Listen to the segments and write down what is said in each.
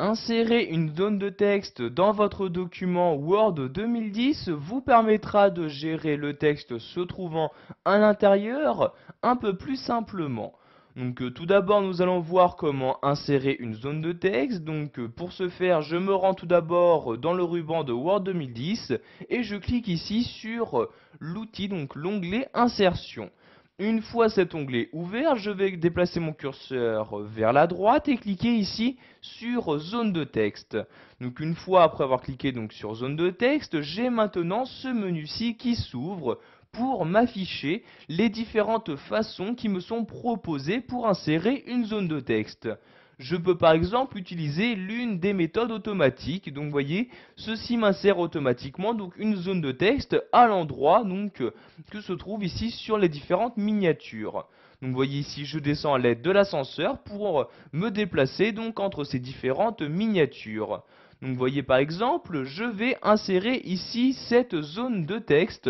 Insérer une zone de texte dans votre document Word 2010 vous permettra de gérer le texte se trouvant à l'intérieur un peu plus simplement. Tout d'abord, nous allons voir comment insérer une zone de texte. Pour ce faire, je me rends tout d'abord dans le ruban de Word 2010 et je clique ici sur l'outil, donc l'onglet Insertion. Une fois cet onglet ouvert, je vais déplacer mon curseur vers la droite et cliquer ici sur zone de texte. Donc une fois après avoir cliqué sur zone de texte, j'ai maintenant ce menu-ci qui s'ouvre pour m'afficher les différentes façons qui me sont proposées pour insérer une zone de texte. Je peux par exemple utiliser l'une des méthodes automatiques. Donc vous voyez, ceci m'insère automatiquement une zone de texte à l'endroit que se trouve ici sur les différentes miniatures. Donc vous voyez ici, je descends à l'aide de l'ascenseur pour me déplacer entre ces différentes miniatures. Donc vous voyez par exemple, je vais insérer ici cette zone de texte.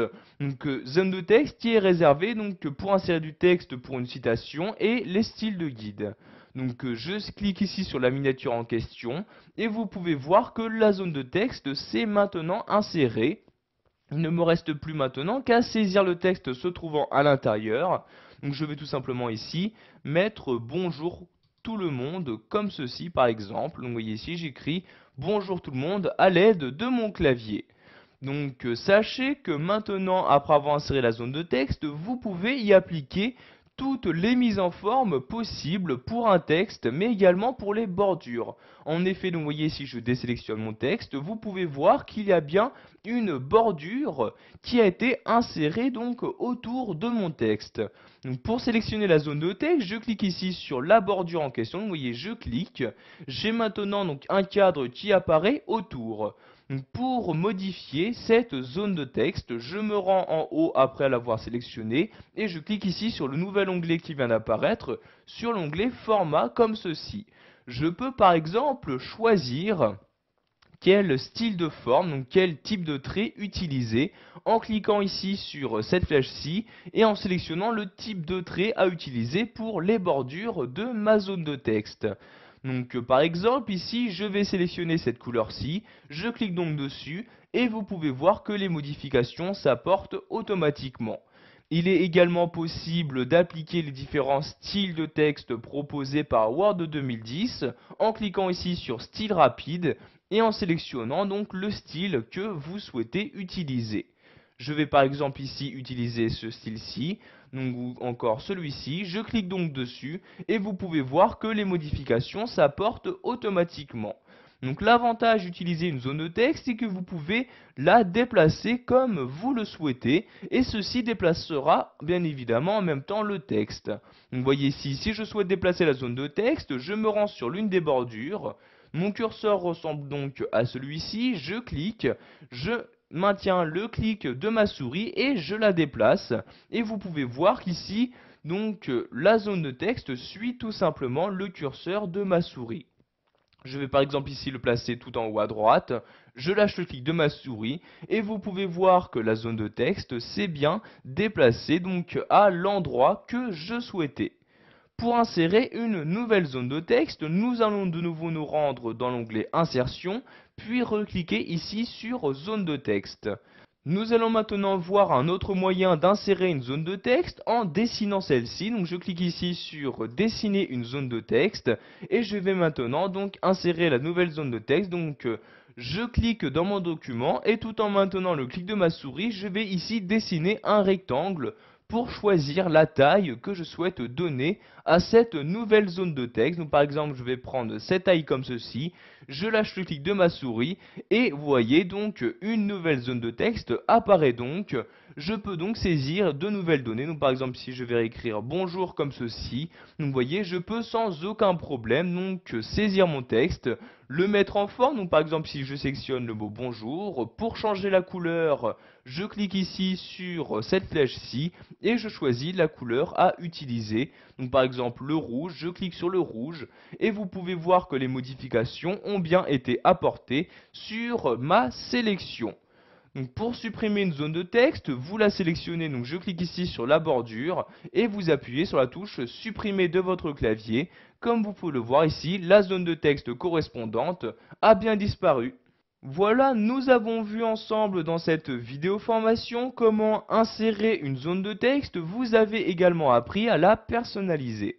Zone de texte qui est réservée pour insérer du texte pour une citation et les styles de guide. Je clique ici sur la miniature en question et vous pouvez voir que la zone de texte s'est maintenant insérée. Il ne me reste plus maintenant qu'à saisir le texte se trouvant à l'intérieur. Donc je vais tout simplement ici mettre bonjour tout le monde comme ceci par exemple. Donc vous voyez ici j'écris bonjour tout le monde à l'aide de mon clavier. Sachez que maintenant, après avoir inséré la zone de texte, vous pouvez y appliquer toutes les mises en forme possibles pour un texte, mais également pour les bordures. En effet, vous voyez, si je désélectionne mon texte, vous pouvez voir qu'il y a bien une bordure qui a été insérée autour de mon texte. Pour sélectionner la zone de texte, je clique ici sur la bordure en question. Vous voyez, je clique. J'ai maintenant un cadre qui apparaît autour. Pour modifier cette zone de texte, je me rends en haut après l'avoir sélectionné et je clique ici sur le nouvel onglet qui vient d'apparaître, sur l'onglet Format comme ceci. Je peux par exemple choisir quel style de forme, quel type de trait utiliser en cliquant ici sur cette flèche-ci et en sélectionnant le type de trait à utiliser pour les bordures de ma zone de texte. Par exemple ici je vais sélectionner cette couleur-ci, je clique dessus et vous pouvez voir que les modifications s'apportent automatiquement. Il est également possible d'appliquer les différents styles de texte proposés par Word 2010 en cliquant ici sur style rapide et en sélectionnant le style que vous souhaitez utiliser. Je vais par exemple ici utiliser ce style-ci, ou encore celui-ci. Je clique dessus et vous pouvez voir que les modifications s'apportent automatiquement. L'avantage d'utiliser une zone de texte, c'est que vous pouvez la déplacer comme vous le souhaitez et ceci déplacera bien évidemment en même temps le texte. Vous voyez ici, si je souhaite déplacer la zone de texte, je me rends sur l'une des bordures. Mon curseur ressemble à celui-ci, je clique, je maintiens le clic de ma souris et je la déplace. Et vous pouvez voir qu'ici, la zone de texte suit tout simplement le curseur de ma souris. Je vais par exemple ici le placer tout en haut à droite, je lâche le clic de ma souris et vous pouvez voir que la zone de texte s'est bien déplacée à l'endroit que je souhaitais. Pour insérer une nouvelle zone de texte, nous allons de nouveau nous rendre dans l'onglet Insertion, puis recliquer ici sur Zone de texte. Nous allons maintenant voir un autre moyen d'insérer une zone de texte en dessinant celle-ci. Je clique ici sur Dessiner une zone de texte et je vais maintenant insérer la nouvelle zone de texte. Je clique dans mon document et tout en maintenant le clic de ma souris, je vais ici dessiner un rectangle pour choisir la taille que je souhaite donner à cette nouvelle zone de texte. Par exemple, je vais prendre cette taille comme ceci, je lâche le clic de ma souris et vous voyez une nouvelle zone de texte apparaît Je peux saisir de nouvelles données. Par exemple, si je vais réécrire bonjour comme ceci, vous voyez, je peux sans aucun problème saisir mon texte, le mettre en forme. Par exemple, si je sélectionne le mot bonjour, pour changer la couleur, je clique ici sur cette flèche-ci et je choisis la couleur à utiliser. Par exemple le rouge, je clique sur le rouge et vous pouvez voir que les modifications ont bien été apportées sur ma sélection. Pour supprimer une zone de texte, vous la sélectionnez, je clique ici sur la bordure et vous appuyez sur la touche supprimer de votre clavier. Comme vous pouvez le voir ici, la zone de texte correspondante a bien disparu. Voilà, nous avons vu ensemble dans cette vidéo formation comment insérer une zone de texte. Vous avez également appris à la personnaliser.